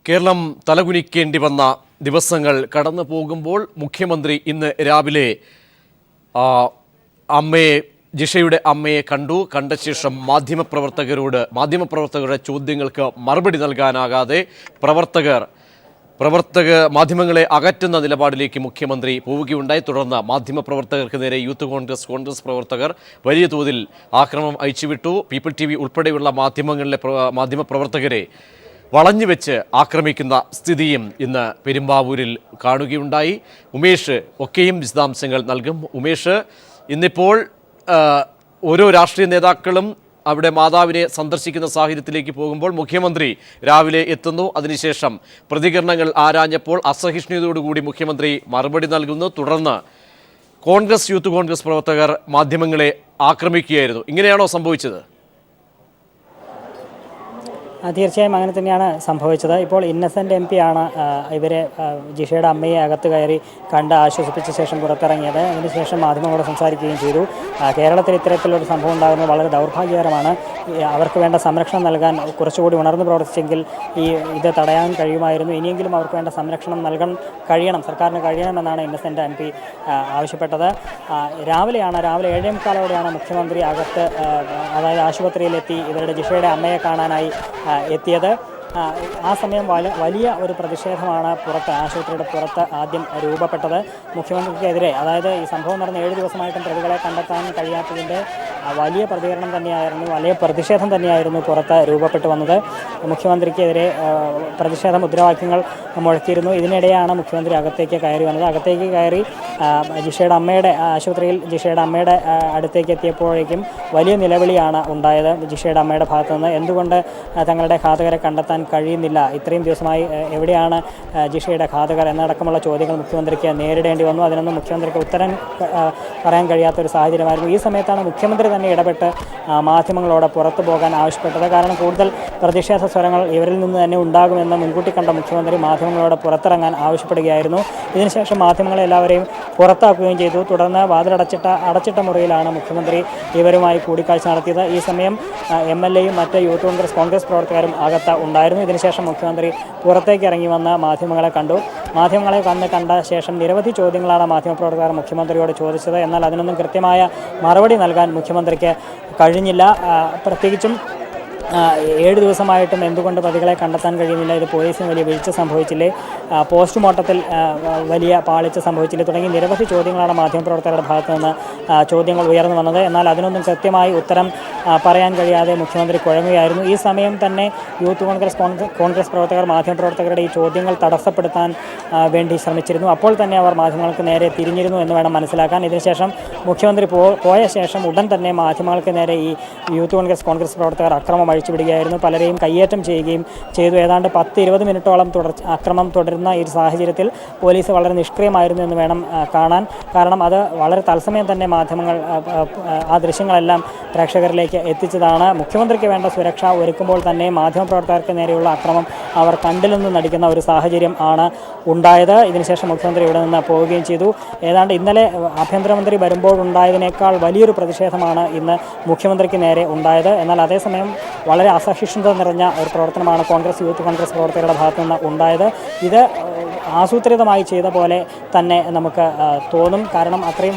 കേരളം തലകുനിക്കേണ്ടി വന്ന ദിവസങ്ങൾ കടന്നു പോകുമ്പോൾ മുഖ്യമന്ത്രി ഇന്ന് രാവിലെ ജിഷയുടെ അമ്മയെ കണ്ട ശേഷം മാധ്യമപ്രവർത്തകരുടെ ചോദ്യങ്ങൾക്ക് മറുപടി നൽകാനാകാതെ മാധ്യമങ്ങളെ അകറ്റുന്ന നിലപാടിലേക്ക് മുഖ്യമന്ത്രി പോവുകയുണ്ടായി. തുടർന്ന് മാധ്യമപ്രവർത്തകർക്ക് നേരെ യൂത്ത് കോൺഗ്രസ് പ്രവർത്തകർ വലിയ തോതിൽ ആക്രമണം അയച്ചുവിട്ടു. പീപ്പിൾ TV ഉൾപ്പെടെയുള്ള മാധ്യമപ്രവർത്തകരെ വളഞ്ഞുവെച്ച് ആക്രമിക്കുന്ന സ്ഥിതിയും ഇന്ന് പെരുമ്പാവൂരിൽ കാണുകയുണ്ടായി. ഉമേഷ് ഒക്കെയും വിശദാംശങ്ങൾ നൽകും. ഉമേഷ്, ഇന്നിപ്പോൾ ഓരോ രാഷ്ട്രീയ നേതാക്കളും അവിടെ മാതാവിനെ സന്ദർശിക്കുന്ന സാഹചര്യത്തിലേക്ക് പോകുമ്പോൾ മുഖ്യമന്ത്രി രാവിലെ എത്തുന്നു. അതിനുശേഷം പ്രതികരണങ്ങൾ ആരാഞ്ഞപ്പോൾ അസഹിഷ്ണുതയോടുകൂടി മുഖ്യമന്ത്രി മറുപടി നൽകുന്നു. തുടർന്ന് യൂത്ത് കോൺഗ്രസ് പ്രവർത്തകർ മാധ്യമങ്ങളെ ആക്രമിക്കുകയായിരുന്നു. ഇങ്ങനെയാണോ സംഭവിച്ചത്? തീർച്ചയായും അങ്ങനെ തന്നെയാണ് സംഭവിച്ചത്. ഇപ്പോൾ ഇന്നസെൻ്റ് MP ആണ് ഇവരെ ജിഷയുടെ അമ്മയെ അകത്ത് കയറി കണ്ട് ആശ്വസിപ്പിച്ച ശേഷം പുറത്തിറങ്ങിയത്. അതിനുശേഷം മാധ്യമങ്ങളോട് സംസാരിക്കുകയും ചെയ്തു. കേരളത്തിൽ ഇത്തരത്തിലൊരു സംഭവം ഉണ്ടാകുന്നത് വളരെ ദൗർഭാഗ്യകരമാണ്. അവർക്ക് വേണ്ട സംരക്ഷണം നൽകാൻ കുറച്ചുകൂടി ഉണർന്നു പ്രവർത്തിച്ചെങ്കിൽ ഇത് തടയാൻ കഴിയുമായിരുന്നു. ഇനിയെങ്കിലും അവർക്ക് വേണ്ട സംരക്ഷണം നൽകാൻ സർക്കാരിന് കഴിയണമെന്നാണ് ഇന്നസെൻ്റ് MP ആവശ്യപ്പെട്ടത്. രാവിലെ 7:45 മുഖ്യമന്ത്രി അകത്ത്, അതായത് ആശുപത്രിയിലെത്തി ഇവരുടെ ജിഷയുടെ അമ്മയെ കാണാനായി എത്തിയത്. ആ സമയം വലിയ ഒരു പ്രതിഷേധമാണ് ആശുപത്രിയുടെ പുറത്ത് ആദ്യം രൂപപ്പെട്ടത്. മുഖ്യമന്ത്രിക്കെതിരെ, അതായത് ഈ സംഭവം നടന്ന 7 ദിവസമായിട്ടും പ്രതികളെ കണ്ടെത്താൻ കഴിയാത്തതിൻ്റെ വലിയ പ്രതിഷേധം തന്നെയായിരുന്നു പുറത്ത് രൂപപ്പെട്ടു വന്നത്. മുഖ്യമന്ത്രിക്കെതിരെ പ്രതിഷേധ മുദ്രാവാക്യങ്ങൾ മുഴക്കിയിരുന്നു. ഇതിനിടെയാണ് മുഖ്യമന്ത്രി അകത്തേക്ക് കയറി വന്നത്. അകത്തേക്ക് കയറി ആശുപത്രിയിൽ ജിഷയുടെ അമ്മയുടെ അടുത്തേക്ക് എത്തിയപ്പോഴേക്കും വലിയ നിലവിളിയാണ് ഉണ്ടായത് ജിഷയുടെ അമ്മയുടെ ഭാഗത്തു നിന്ന്. എന്തുകൊണ്ട് തങ്ങളുടെ ഘാതകരെ കണ്ടെത്താൻ കഴിയുന്നില്ല, ഇത്രയും ദിവസമായി എവിടെയാണ് ജിഷയുടെ ഘാതകർ എന്നടക്കമുള്ള ചോദ്യങ്ങൾ മുഖ്യമന്ത്രിക്ക് നേരിടേണ്ടി വന്നു. അതിനൊന്നും മുഖ്യമന്ത്രിക്ക് ഉത്തരം പറയാൻ കഴിയാത്തൊരു സാഹചര്യമായിരുന്നു. ഈ സമയത്താണ് മുഖ്യമന്ത്രി തന്നെ ഇടപെട്ട് മാധ്യമങ്ങളോട് പുറത്തു പോകാൻ ആവശ്യപ്പെട്ടത്. കാരണം കൂടുതൽ പ്രതിഷേധ സ്വരങ്ങൾ ഇവരിൽ നിന്ന് തന്നെ ഉണ്ടാകുമെന്ന് മുൻകൂട്ടി കണ്ട മുഖ്യമന്ത്രി മാധ്യമങ്ങളോട് പുറത്തിറങ്ങാൻ ആവശ്യപ്പെടുകയായിരുന്നു. ഇതിനുശേഷം മാധ്യമങ്ങളെ എല്ലാവരെയും പുറത്താക്കുകയും ചെയ്തു. തുടർന്ന് അടച്ചിട്ട മുറിയിലാണ് മുഖ്യമന്ത്രി ഇവരുമായി കൂടിക്കാഴ്ച നടത്തിയത്. ഈ സമയം MLAയും മറ്റ് യൂത്ത് കോൺഗ്രസ് പ്രവർത്തകരും അകത്ത് ഉണ്ടായിരുന്നു. ഇതിനുശേഷം മുഖ്യമന്ത്രി പുറത്തേക്ക് ഇറങ്ങി വന്ന് മാധ്യമങ്ങളെ കണ്ട ശേഷം നിരവധി ചോദ്യങ്ങളാണ് മാധ്യമപ്രവർത്തകർ മുഖ്യമന്ത്രിയോട് ചോദിച്ചത്. എന്നാൽ അതിനൊന്നും കൃത്യമായ മറുപടി നൽകാൻ മുഖ്യമന്ത്രിക്ക് കഴിഞ്ഞില്ല. പ്രത്യേകിച്ചും 7 ദിവസമായിട്ടും എന്തുകൊണ്ട് പ്രതികളെ കണ്ടെത്താൻ കഴിയുന്നില്ല, ഇത് പോലീസിന് വലിയ വീഴ്ച സംഭവിച്ചില്ലേ, പോസ്റ്റ്മോർട്ടത്തിൽ വലിയ പാളിച്ച സംഭവിച്ചില്ലേ തുടങ്ങി നിരവധി ചോദ്യങ്ങളാണ് മാധ്യമപ്രവർത്തകരുടെ ഭാഗത്തു നിന്ന് ചോദ്യങ്ങൾ ഉയർന്നു വന്നത്. എന്നാൽ അതിനൊന്നും കൃത്യമായി ഉത്തരം പറയാൻ കഴിയാതെ മുഖ്യമന്ത്രി കുഴങ്ങുകയായിരുന്നു. ഈ സമയം തന്നെ യൂത്ത് കോൺഗ്രസ് പ്രവർത്തകർ മാധ്യമപ്രവർത്തകരുടെ ഈ ചോദ്യങ്ങൾ തടസ്സപ്പെടുത്താൻ വേണ്ടി ശ്രമിച്ചിരുന്നു. അപ്പോൾ തന്നെ അവർ മാധ്യമങ്ങൾക്ക് നേരെ തിരിഞ്ഞിരുന്നു എന്ന് വേണം മനസ്സിലാക്കാൻ. ഇതിനുശേഷം മുഖ്യമന്ത്രി പോയ ശേഷം ഉടൻ തന്നെ മാധ്യമങ്ങൾക്ക് നേരെ ഈ യൂത്ത് കോൺഗ്രസ് പ്രവർത്തകർ അക്രമം അഴിച്ചുവിടുകയായിരുന്നു. പലരെയും കയ്യേറ്റം ചെയ്യുകയും ചെയ്തു. ഏതാണ്ട് 10-20 മിനിറ്റോളം അക്രമം തുടരുന്ന ഈ സാഹചര്യത്തിൽ പോലീസ് വളരെ നിഷ്ക്രിയമായിരുന്നു എന്ന് വേണം കാണാൻ. കാരണം അത് വളരെ തത്സമയം തന്നെ മാധ്യമങ്ങൾ ആ ദൃശ്യങ്ങളെല്ലാം പ്രേക്ഷകരിലേക്ക് എത്തിച്ചതാണ്. മുഖ്യമന്ത്രിക്ക് വേണ്ട സുരക്ഷ ഒരുക്കുമ്പോൾ തന്നെ മാധ്യമപ്രവർത്തകർക്ക് നേരെയുള്ള അക്രമം അവർ കണ്ടില്ലെന്ന് നടിക്കുന്ന ഒരു സാഹചര്യം ആണ് ഉണ്ടായത്. ഇതിനുശേഷം മുഖ്യമന്ത്രി ഇവിടെ നിന്ന് പോവുകയും ചെയ്തു. ഏതാണ്ട് ഇന്നലെ ആഭ്യന്തരമന്ത്രി വരുമ്പോൾ ഉണ്ടായതിനേക്കാൾ വലിയൊരു പ്രതിഷേധമാണ് ഇന്ന് മുഖ്യമന്ത്രിക്ക് നേരെ ഉണ്ടായത്. എന്നാൽ അതേസമയം വളരെ അസഹിഷ്ണുത നിറഞ്ഞ ഒരു പ്രവർത്തനമാണ് യൂത്ത് കോൺഗ്രസ് പ്രവർത്തകരുടെ ഭാഗത്തു നിന്ന് ഉണ്ടായത്. ഇത് ആസൂത്രിതമായി ചെയ്ത പോലെ തന്നെ നമുക്ക് തോന്നും. കാരണം അത്രയും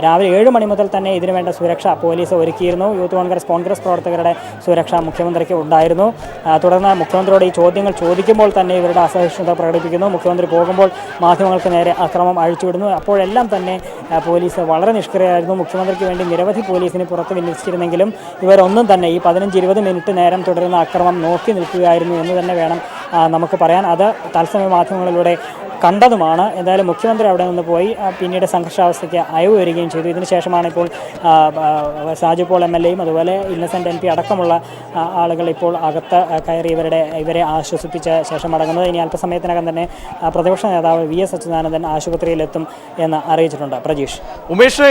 രാവിലെ 7 മണി മുതൽ തന്നെ ഇതിനുവേണ്ട സുരക്ഷ പോലീസ് ഒരുക്കിയിരുന്നു. യൂത്ത് കോൺഗ്രസ് പ്രവർത്തകരുടെ സുരക്ഷ മുഖ്യമന്ത്രിക്ക് ഉണ്ടായിരുന്നു. തുടർന്ന് മുഖ്യമന്ത്രിയോട് ഈ ചോദ്യങ്ങൾ ചോദിക്കുമ്പോൾ തന്നെ ഇവരുടെ അസഹിഷ്ണുത പ്രകടിപ്പിക്കുന്നു. മുഖ്യമന്ത്രി പോകുമ്പോൾ മാധ്യമങ്ങൾക്ക് നേരെ അക്രമം അഴിച്ചുവിടുന്നു. അപ്പോഴെല്ലാം തന്നെ പോലീസ് വളരെ നിഷ്ക്രിയമായിരുന്നു. മുഖ്യമന്ത്രിക്ക് വേണ്ടി നിരവധി പോലീസിന് പുറത്ത് വിന്യസിച്ചിരുന്നെങ്കിലും ഇവരൊന്നും തന്നെ ഈ 15-20 മിനിറ്റ് നേരം തുടരുന്ന അക്രമം നോക്കി നിൽക്കുകയായിരുന്നു എന്ന് തന്നെ വേണം നമുക്ക് പറയാൻ. അത് തത്സമയ മാധ്യമങ്ങളിലൂടെ കണ്ടതുമാണ്. എന്തായാലും മുഖ്യമന്ത്രി അവിടെ നിന്ന് പോയി പിന്നീട് സംഘർഷാവസ്ഥയ്ക്ക് അയവ് വരികയും ചെയ്തു. ഇതിനുശേഷമാണ് ഇപ്പോൾ സാജു പോൾ MLAയും അതുപോലെ ഇന്നസെൻ്റ് MP അടക്കമുള്ള ആളുകൾ ഇപ്പോൾ അകത്ത് കയറി ഇവരെ ആശ്വസിപ്പിച്ച ശേഷം മടങ്ങുന്നത്. ഇനി അല്പസമയത്തിനകം തന്നെ പ്രതിപക്ഷ നേതാവ് VS അച്യുതാനന്ദൻ ആശുപത്രിയിലെത്തും എന്ന് അറിയിച്ചിട്ടുണ്ട്. പ്രജീഷ്. ഉമേഷ്,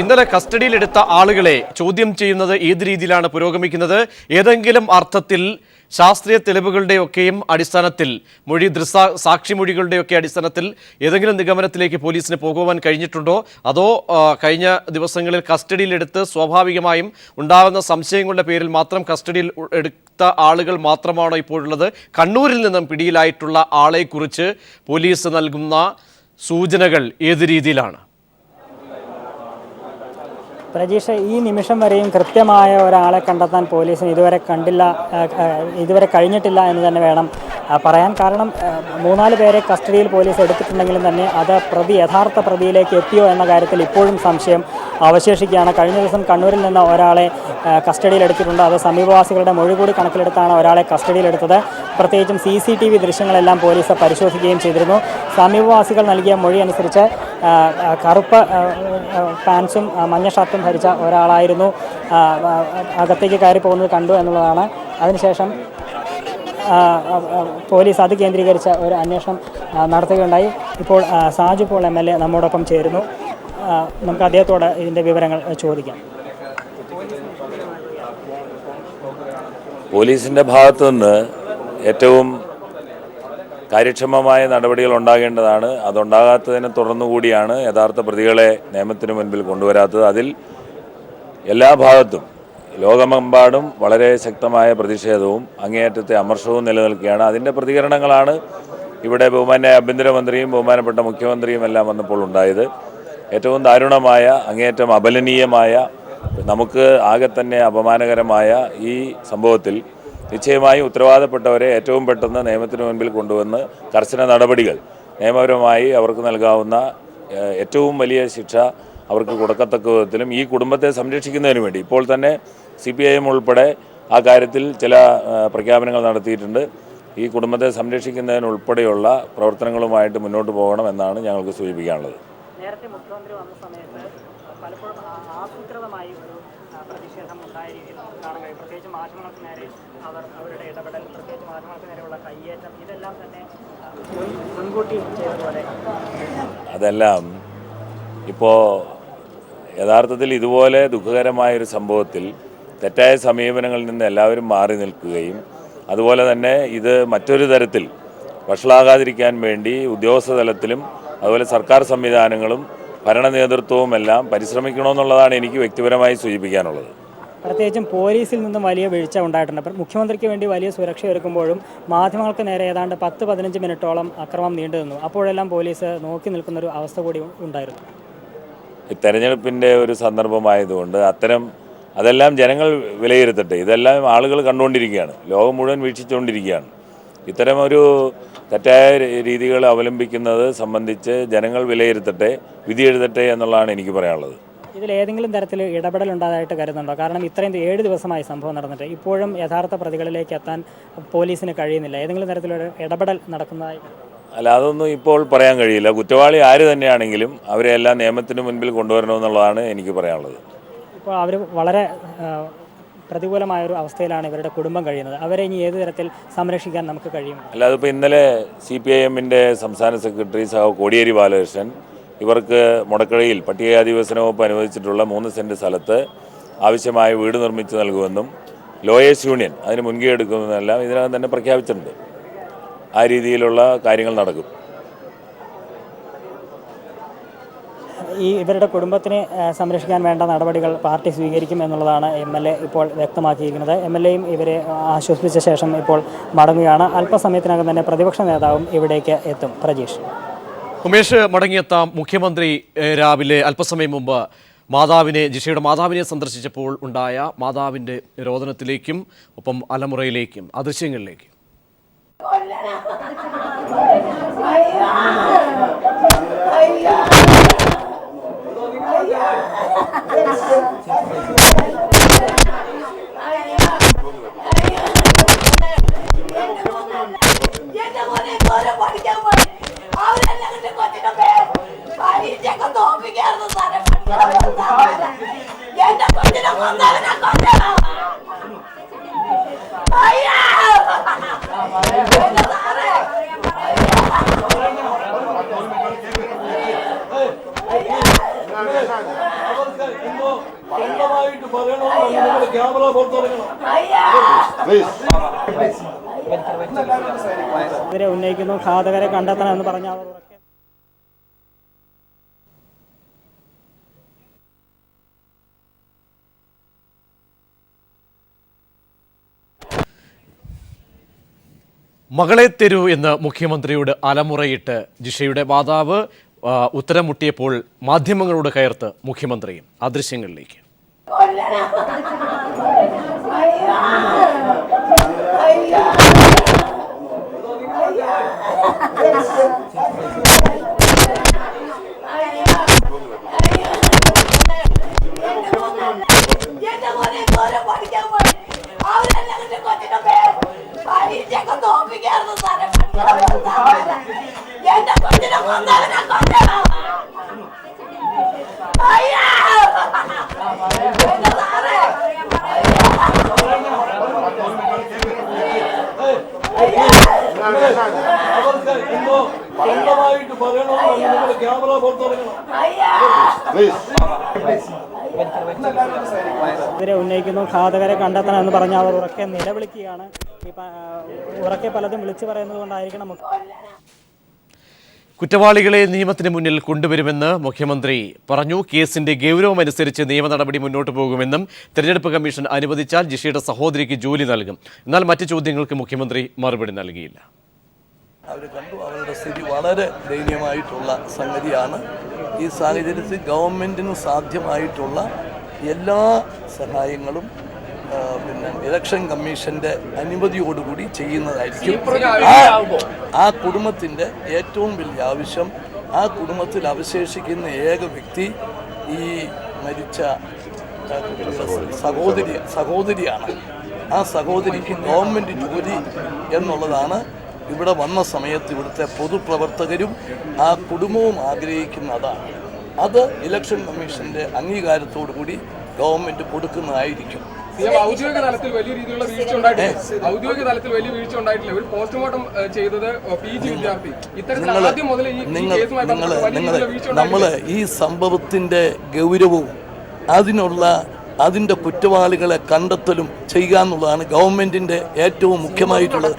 ഇന്നലെ കസ്റ്റഡിയിലെടുത്ത ആളുകളെ ചോദ്യം ചെയ്യുന്നത് ഏത് രീതിയിലാണ് പുരോഗമിക്കുന്നത്? ഏതെങ്കിലും അർത്ഥത്തിൽ ശാസ്ത്രീയ തെളിവുകളുടെയൊക്കെയും അടിസ്ഥാനത്തിൽ സാക്ഷിമൊഴികളുടെയൊക്കെ അടിസ്ഥാനത്തിൽ ഏതെങ്കിലും നിഗമനത്തിലേക്ക് പോലീസിന് പോകുവാൻ കഴിഞ്ഞിട്ടുണ്ടോ? അതോ കഴിഞ്ഞ ദിവസങ്ങളിൽ കസ്റ്റഡിയിലെടുത്ത് സ്വാഭാവികമായും ഉണ്ടാകുന്ന സംശയങ്ങളുടെ പേരിൽ മാത്രം കസ്റ്റഡിയിൽ എടുത്ത ആളുകൾ മാത്രമാണോ ഇപ്പോഴുള്ളത്? കണ്ണൂരിൽ നിന്നും പിടിയിലായിട്ടുള്ള ആളെക്കുറിച്ച് പോലീസ് നൽകുന്ന സൂചനകൾ ഏത് രീതിയിലാണ്? പ്രജീഷ്, ഈ നിമിഷം വരെയും കൃത്യമായ ഒരാളെ കണ്ടെത്താൻ പോലീസിന് ഇതുവരെ കഴിഞ്ഞിട്ടില്ല എന്ന് തന്നെ വേണം പറയാൻ. കാരണം 3-4 പേരെ കസ്റ്റഡിയിൽ പോലീസ് എടുത്തിട്ടുണ്ടെങ്കിലും തന്നെ അത് യഥാർത്ഥ പ്രതിയിലേക്ക് എത്തിയോ എന്ന കാര്യത്തിൽ ഇപ്പോഴും സംശയം അവശേഷിക്കുകയാണ്. കഴിഞ്ഞ ദിവസം കണ്ണൂരിൽ നിന്ന് ഒരാളെ കസ്റ്റഡിയിൽ എടുത്തിട്ടുണ്ട്. അത് സമീപവാസികളുടെ മൊഴി കൂടി കണക്കിലെടുത്താണ് ഒരാളെ കസ്റ്റഡിയിലെടുത്തത്. പ്രത്യേകിച്ചും CCTV ദൃശ്യങ്ങളെല്ലാം പോലീസ് പരിശോധിക്കുകയും ചെയ്തിരുന്നു. സമീപവാസികൾ നൽകിയ മൊഴി അനുസരിച്ച് കറുപ്പ് പാൻസും മഞ്ഞ ഷർട്ടും ധരിച്ച ഒരാളായിരുന്നു അകത്തേക്ക് കയറി പോകുന്നത് കണ്ടു എന്നുള്ളതാണ്. അതിനുശേഷം പോലീസ് അത് കേന്ദ്രീകരിച്ച ഒരു അന്വേഷണം നടത്തുകയുണ്ടായി. ഇപ്പോൾ സാജു പോൾ MLA നമ്മോടൊപ്പം ചേരുന്നു. നമുക്ക് അദ്ദേഹത്തോട് ഇതിൻ്റെ വിവരങ്ങൾ ചോദിക്കാം. പോലീസിൻ്റെ ഭാഗത്തു നിന്ന് ഏറ്റവും കാര്യക്ഷമമായ നടപടികൾ ഉണ്ടാകേണ്ടതാണ്. അതുണ്ടാകാത്തതിനെ തുടർന്നുകൂടിയാണ് യഥാർത്ഥ പ്രതികളെ നിയമത്തിന് മുൻപിൽ കൊണ്ടുവരാത്തത്. അതിൽ എല്ലാ ഭാഗത്തും ലോകമെമ്പാടും വളരെ ശക്തമായ പ്രതിഷേധവും അങ്ങേയറ്റത്തെ അമർഷവും നിലനിൽക്കുകയാണ്. അതിൻ്റെ പ്രതികരണങ്ങളാണ് ഇവിടെ ബഹുമാന്യ ആഭ്യന്തരമന്ത്രിയും ബഹുമാനപ്പെട്ട മുഖ്യമന്ത്രിയും എല്ലാം വന്നപ്പോൾ ഉണ്ടായത്. ഏറ്റവും ദാരുണമായ, അങ്ങേയറ്റം അപലനീയമായ, നമുക്ക് ആകെ തന്നെ അപമാനകരമായ ഈ സംഭവത്തിൽ നിശ്ചയമായും ഉത്തരവാദപ്പെട്ടവരെ ഏറ്റവും പെട്ടെന്ന് നിയമത്തിന് മുൻപിൽ കൊണ്ടുവന്ന് കർശന നടപടികൾ നിയമപരമായി അവർക്ക് നൽകാവുന്ന ഏറ്റവും വലിയ ശിക്ഷ അവർക്ക് കൊടുക്കത്തക്ക വിധത്തിലും ഈ കുടുംബത്തെ സംരക്ഷിക്കുന്നതിന് വേണ്ടി ഇപ്പോൾ തന്നെ CPIM ഉൾപ്പെടെ ആ കാര്യത്തിൽ ചില പ്രഖ്യാപനങ്ങൾ നടത്തിയിട്ടുണ്ട്. ഈ കുടുംബത്തെ സംരക്ഷിക്കുന്നതിനുൾപ്പെടെയുള്ള പ്രവർത്തനങ്ങളുമായിട്ട് മുന്നോട്ട് പോകണം എന്നാണ് ഞങ്ങൾക്ക് സൂചിപ്പിക്കാനുള്ളത്. നേരത്തെ മുഖ്യമന്ത്രി വന്ന സമയത്ത് പലപ്പോഴും ആസൂത്രിതമായി ഒരു പ്രതിഷേധം ഉണ്ടായ രീതിയിൽ കാണാൻ കഴിയും. പ്രത്യേകിച്ച് മാധ്യമങ്ങൾക്ക് നേരെ അവരുടെ ഇടപെടൽ, പ്രത്യേകിച്ച് മാധ്യമങ്ങൾക്ക് നേരെയുള്ള കയ്യേറ്റം, ഇതെല്ലാം തന്നെ മുൻകൂട്ടി ചെയ്തതുപോലെ അതെല്ലാം ഇപ്പോൾ യഥാർത്ഥത്തിൽ ഇതുപോലെ ദുഃഖകരമായൊരു സംഭവത്തിൽ തെറ്റായ സമീപനങ്ങളിൽ നിന്ന് എല്ലാവരും മാറി നിൽക്കുകയും അതുപോലെ തന്നെ ഇത് മറ്റൊരു തരത്തിൽ വഷളാകാതിരിക്കാൻ വേണ്ടി ഉദ്യോഗസ്ഥ തലത്തിലും അതുപോലെ സർക്കാർ സംവിധാനങ്ങളും ഭരണ നേതൃത്വവുമെല്ലാം പരിശ്രമിക്കണമെന്നുള്ളതാണ് എനിക്ക് വ്യക്തിപരമായി സൂചിപ്പിക്കാനുള്ളത്. പ്രത്യേകിച്ചും പോലീസിൽ നിന്നും വലിയ വീഴ്ച ഉണ്ടായിട്ടുണ്ട്. മുഖ്യമന്ത്രിക്ക് വേണ്ടി വലിയ സുരക്ഷ ഒരുക്കുമ്പോഴും മാധ്യമങ്ങൾക്ക് നേരെ ഏതാണ്ട് 10-15 മിനിറ്റോളം അക്രമം നീണ്ടു നിന്നു. അപ്പോഴെല്ലാം പോലീസ് നോക്കി നിൽക്കുന്നൊരു അവസ്ഥ കൂടി ഉണ്ടായിരുന്നു. തെരഞ്ഞെടുപ്പിൻ്റെ ഒരു സന്ദർഭമായതുകൊണ്ട് അതെല്ലാം ജനങ്ങൾ വിലയിരുത്തട്ടെ. ഇതെല്ലാം ആളുകൾ കണ്ടുകൊണ്ടിരിക്കുകയാണ്, ലോകം മുഴുവൻ വീക്ഷിച്ചുകൊണ്ടിരിക്കുകയാണ്. ഇത്തരമൊരു തെറ്റായ രീതികൾ അവലംബിക്കുന്നത് സംബന്ധിച്ച് ജനങ്ങൾ വിലയിരുത്തട്ടെ, വിധി എഴുതട്ടെ എന്നുള്ളതാണ് എനിക്ക് പറയാനുള്ളത്. ഇതിൽ ഏതെങ്കിലും തരത്തിൽ ഇടപെടൽ ഉണ്ടായതായിട്ട് കരുതുന്നുണ്ടോ? കാരണം ഇത്രയും 7 ദിവസമായി സംഭവം നടന്നിട്ട് ഇപ്പോഴും യഥാർത്ഥ പ്രതികളിലേക്ക് എത്താൻ പോലീസിന് കഴിയുന്നില്ല. ഏതെങ്കിലും തരത്തിലൊരു ഇടപെടൽ നടക്കുന്നതായി? അല്ല, അതൊന്നും ഇപ്പോൾ പറയാൻ കഴിയില്ല. കുറ്റവാളി ആര് തന്നെയാണെങ്കിലും അവരെ എല്ലാം നിയമത്തിന് മുൻപിൽ കൊണ്ടുവരണമെന്നുള്ളതാണ് എനിക്ക് പറയാനുള്ളത്. ഇപ്പോൾ അവർ വളരെ പ്രതികൂലമായൊരു അവസ്ഥയിലാണ് ഇവരുടെ കുടുംബം കഴിയുന്നത്. അവരെ ഇനി ഏത് തരത്തിൽ സംരക്ഷിക്കാൻ നമുക്ക് കഴിയും? അല്ല, അതിപ്പോൾ ഇന്നലെ CPIMൻ്റെ സംസ്ഥാന സെക്രട്ടറി കോടിയേരി ബാലകൃഷ്ണൻ ഇവർക്ക് മുടക്കഴയിൽ പട്ടികജാതി വികസന വകുപ്പ് അനുവദിച്ചിട്ടുള്ള 3 സെൻറ്റ് സ്ഥലത്ത് ആവശ്യമായ വീട് നിർമ്മിച്ച് നൽകുമെന്നും ലോയേഴ്സ് യൂണിയൻ അതിന് മുൻകൈ എടുക്കുമെന്നെല്ലാം ഇതിനകം തന്നെ പ്രഖ്യാപിച്ചിട്ടുണ്ട്. ആ രീതിയിലുള്ള കാര്യങ്ങൾ നടക്കും. ഇവരുടെ കുടുംബത്തിനെ സംരക്ഷിക്കാൻ വേണ്ട നടപടികൾ പാർട്ടി സ്വീകരിക്കും എന്നുള്ളതാണ് MLA ഇപ്പോൾ വ്യക്തമാക്കിയിരിക്കുന്നത്. MLAയും ഇവരെ ആശ്വസിപ്പിച്ച ശേഷം ഇപ്പോൾ മടങ്ങുകയാണ്. അല്പസമയത്തിനകം തന്നെ പ്രതിപക്ഷ നേതാവും ഇവിടേക്ക് എത്തും. പ്രജീഷ്. ഉമേഷ്, മടങ്ങിയെത്താം. മുഖ്യമന്ത്രി രാവിലെ അല്പസമയം മുമ്പ് ജിഷയുടെ മാതാവിനെ സന്ദർശിച്ചപ്പോൾ ഉണ്ടായ മാതാവിൻ്റെ രോദനത്തിലേക്കും ഒപ്പം അലമുറയിലേക്കും ആ ദൃശ്യങ്ങളിലേക്കും. ഇവരെ ഉന്നയിക്കുന്നു. ഘാതകരെ കണ്ടെത്തണമെന്ന് പറഞ്ഞ അവർ ഉറക്കെ മകളെ തരൂ എന്ന് മുഖ്യമന്ത്രിയോട് അലമുറയിട്ട് ജിഷയുടെ മാതാവ് ഉത്തരം മുട്ടിയപ്പോൾ മാധ്യമങ്ങളോട് കയർത്ത് മുഖ്യമന്ത്രിയും. ആ ദൃശ്യങ്ങളിലേക്ക്. ഇവരെ ഉന്നയിക്കുന്നു. ഘാതകരെ കണ്ടെത്തണമെന്ന് പറഞ്ഞ അവർ ഉറക്കെ നിലവിളിക്കുകയാണ്. ഉറക്കെ പലതും വിളിച്ചു പറയുന്നത് കൊണ്ടായിരിക്കണം കുറ്റവാളികളെ നിയമത്തിന് മുന്നിൽ കൊണ്ടുവരുമെന്ന് മുഖ്യമന്ത്രി പറഞ്ഞു. കേസിന്റെ ഗൗരവമനുസരിച്ച് നിയമ നടപടി മുന്നോട്ട് പോകുമെന്നും തെരഞ്ഞെടുപ്പ് കമ്മീഷൻ അനുവദിച്ചാൽ ജിഷയുടെ സഹോദരിക്ക് ജോലി നൽകും. എന്നാൽ മറ്റു ചോദ്യങ്ങൾക്ക് മുഖ്യമന്ത്രി മറുപടി നൽകിയില്ല. അവർ കണ്ടു, അവരുടെ സ്ഥിതി വളരെ ദയനീയമായിട്ടുള്ള സംഗതിയാണ്. ഈ സാഹചര്യത്തിൽ ഗവൺമെൻറ്റിന് സാധ്യമായിട്ടുള്ള എല്ലാ സഹായങ്ങളും ഇലക്ഷൻ കമ്മീഷൻ്റെ അനുമതിയോടുകൂടി ചെയ്യുന്നതായിരിക്കും. ആ കുടുംബത്തിൻ്റെ ഏറ്റവും വലിയ ആവശ്യം, ആ കുടുംബത്തിൽ അവശേഷിക്കുന്ന ഏക വ്യക്തി ഈ മരിച്ച സഹോദരിയാണ്. ആ സഹോദരിക്ക് ഗവൺമെൻറ് ജോലി എന്നുള്ളതാണ് ഇവിടെ വന്ന സമയത്ത് ഇവിടുത്തെ പൊതുപ്രവർത്തകരും ആ കുടുംബവും ആഗ്രഹിക്കുന്ന അതാണ്. അത് ഇലക്ഷൻ കമ്മീഷൻ്റെ അംഗീകാരത്തോടു കൂടി ഗവൺമെൻറ് കൊടുക്കുന്നതായിരിക്കും. ഔദ്യോഗിക തലത്തിൽ വലിയ രീതിയിലുള്ള വീഴ്ച ഉണ്ടായിട്ടില്ല. ഔദ്യോഗിക തലത്തിൽ വലിയ വീഴ്ച ഉണ്ടായിട്ടില്ല. ഒരു പോസ്റ്റ്മോർട്ടം ചെയ്തത് PG വിദ്യാർത്ഥി. ഇത്തരത്തിൽ ആദ്യം മുതൽ നമ്മൾ ഈ സംഭവത്തിന്റെ ഗൗരവവും അതിന്റെ കുറ്റവാളികളെ കണ്ടെത്തലും ചെയ്യുക എന്നുള്ളതാണ് ഗവൺമെന്റിന്റെ ഏറ്റവും മുഖ്യമായിട്ടുള്ളത്.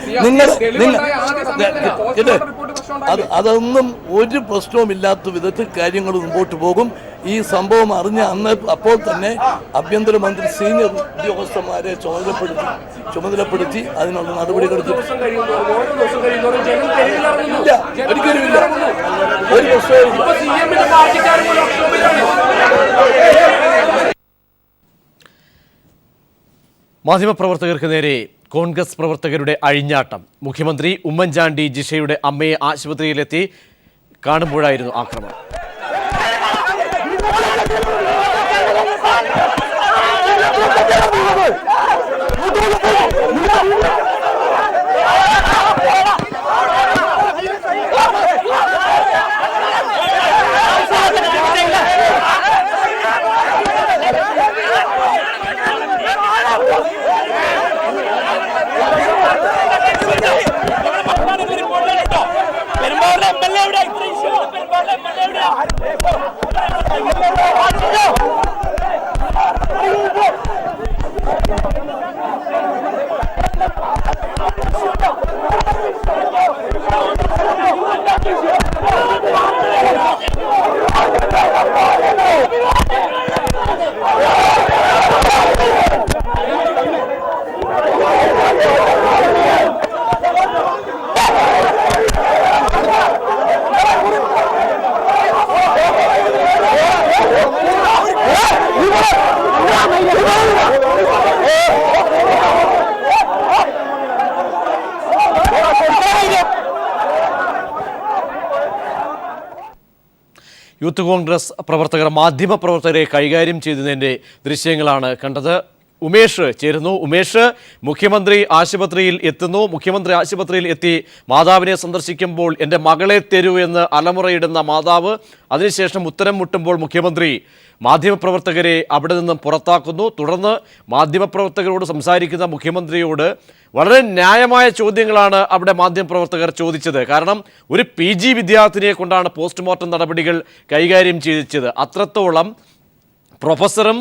അതൊന്നും ഒരു പ്രശ്നവുമില്ലാത്ത വിധത്തിൽ കാര്യങ്ങൾ മുമ്പോട്ട് പോകും. ഈ സംഭവം അറിഞ്ഞ അപ്പോൾ തന്നെ ആഭ്യന്തരമന്ത്രി സീനിയർ ഉദ്യോഗസ്ഥന്മാരെ ചുമതലപ്പെടുത്തി അതിനുള്ള നടപടികളെടുത്തു. ഒരിക്കലുമില്ല, ഒരു പ്രശ്നവും. മാധ്യമപ്രവർത്തകർക്ക് നേരെ കോൺഗ്രസ് പ്രവർത്തകരുടെ അഴിഞ്ഞാട്ടം. മുഖ്യമന്ത്രി ഉമ്മൻചാണ്ടി ജിഷയുടെ അമ്മയെ ആശുപത്രിയിലെത്തി കാണുമ്പോഴായിരുന്നു ആക്രമണം. യൂത്ത് കോൺഗ്രസ് പ്രവർത്തകർ മാധ്യമപ്രവർത്തകരെ കൈകാര്യം ചെയ്തതിൻ്റെ ദൃശ്യങ്ങളാണ് കണ്ടത്. ഉമേഷ് ചേരുന്നു. ഉമേഷ്, മുഖ്യമന്ത്രി ആശുപത്രിയിൽ എത്തുന്നു. മുഖ്യമന്ത്രി ആശുപത്രിയിൽ എത്തി മാതാവിനെ സന്ദർശിക്കുമ്പോൾ എൻ്റെ മകളെ തരൂ എന്ന് അലമുറയിടുന്ന മാതാവ്, അതിനുശേഷം ഉത്തരം മുട്ടുമ്പോൾ മുഖ്യമന്ത്രി മാധ്യമപ്രവർത്തകരെ അവിടെ നിന്നും പുറത്താക്കുന്നു. തുടർന്ന് മാധ്യമപ്രവർത്തകരോട് സംസാരിക്കുന്ന മുഖ്യമന്ത്രിയോട് വളരെ ന്യായമായ ചോദ്യങ്ങളാണ് അവിടെ മാധ്യമപ്രവർത്തകർ ചോദിച്ചത്. കാരണം ഒരു PG വിദ്യാർത്ഥിനിയെ കൊണ്ടാണ് പോസ്റ്റ്മോർട്ടം നടപടികൾ കൈകാര്യം ചെയ്യിച്ചത്. അത്രത്തോളം പ്രൊഫസറും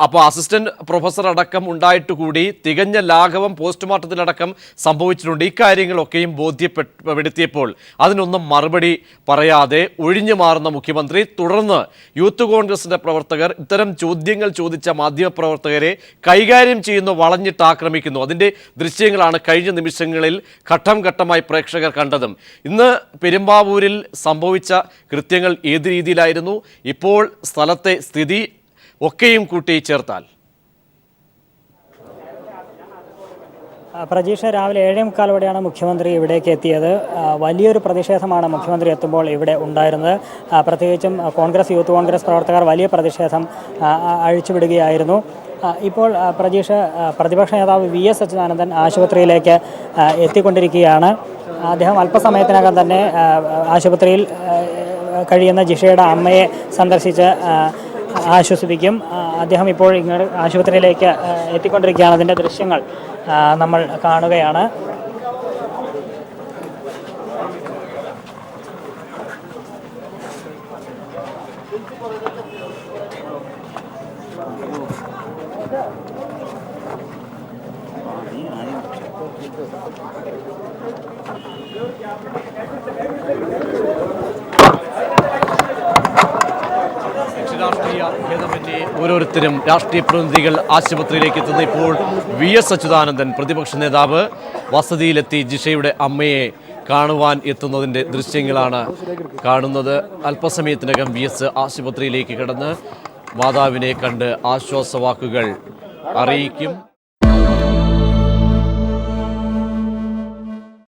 അപ്പോൾ അസിസ്റ്റന്റ് പ്രൊഫസർ അടക്കം ഉണ്ടായിട്ട് കൂടി തികഞ്ഞ ലാഘവം പോസ്റ്റ്മോർട്ടത്തിലടക്കം സംഭവിച്ചിട്ടുണ്ട്. ഇക്കാര്യങ്ങളൊക്കെയും ബോധ്യപ്പെടുത്തിയപ്പോൾ അതിനൊന്നും മറുപടി പറയാതെ ഒഴിഞ്ഞു മാറുന്ന മുഖ്യമന്ത്രി തുടർന്ന് യൂത്ത് കോൺഗ്രസിന്റെ പ്രവർത്തകർ ഇത്തരം ചോദ്യങ്ങൾ ചോദിച്ച മാധ്യമപ്രവർത്തകരെ കൈകാര്യം ചെയ്യുന്നു, വളഞ്ഞിട്ട് ആക്രമിക്കുന്നു. അതിൻ്റെ ദൃശ്യങ്ങളാണ് കഴിഞ്ഞ നിമിഷങ്ങളിൽ ഘട്ടം ഘട്ടമായി പ്രേക്ഷകർ കണ്ടതും. ഇന്ന് പെരുമ്പാവൂരിൽ സംഭവിച്ച കൃത്യങ്ങൾ ഏത് രീതിയിലായിരുന്നു, ഇപ്പോൾ സ്ഥലത്തെ സ്ഥിതി ഒക്കെയും കൂട്ടി ചേർത്താൽ? പ്രജീഷ്, രാവിലെ 7:45 മുഖ്യമന്ത്രി ഇവിടേക്ക് എത്തിയത്. വലിയൊരു പ്രതിഷേധമാണ് മുഖ്യമന്ത്രി എത്തുമ്പോൾ ഇവിടെ ഉണ്ടായിരുന്നത്. പ്രത്യേകിച്ചും യൂത്ത് കോൺഗ്രസ് പ്രവർത്തകർ വലിയ പ്രതിഷേധം അഴിച്ചുവിടുകയായിരുന്നു. ഇപ്പോൾ പ്രജീഷ്, പ്രതിപക്ഷ നേതാവ് VS അച്യുതാനന്ദൻ ആശുപത്രിയിലേക്ക് എത്തിക്കൊണ്ടിരിക്കുകയാണ്. അദ്ദേഹം അല്പസമയത്തിനകം തന്നെ ആശുപത്രിയിൽ കഴിയുന്ന ജിഷയുടെ അമ്മയെ സന്ദർശിച്ച് ആശ്വസിപ്പിക്കും. അദ്ദേഹം ഇപ്പോൾ ഇങ്ങോട്ട് ആശുപത്രിയിലേക്ക് എത്തിക്കൊണ്ടിരിക്കുകയാണ്. അതിൻ്റെ ദൃശ്യങ്ങൾ നമ്മൾ കാണുകയാണ്. രാഷ്ട്രീയ ഭേദമന്യേ ഓരോരുത്തരും രാഷ്ട്രീയ പ്രതിനിധികൾ ആശുപത്രിയിലേക്ക് എത്തുന്ന ഇപ്പോൾ VS അച്യുതാനന്ദൻ പ്രതിപക്ഷ നേതാവ് വസതിയിലെത്തി ജിഷയുടെ അമ്മയെ കാണുവാൻ എത്തുന്നതിൻ്റെ ദൃശ്യങ്ങളാണ് കാണുന്നത്. അല്പസമയത്തിനകം VS ആശുപത്രിയിലേക്ക് കടന്ന് മാതാവിനെ കണ്ട് ആശ്വാസവാക്കുകൾ അറിയിക്കും.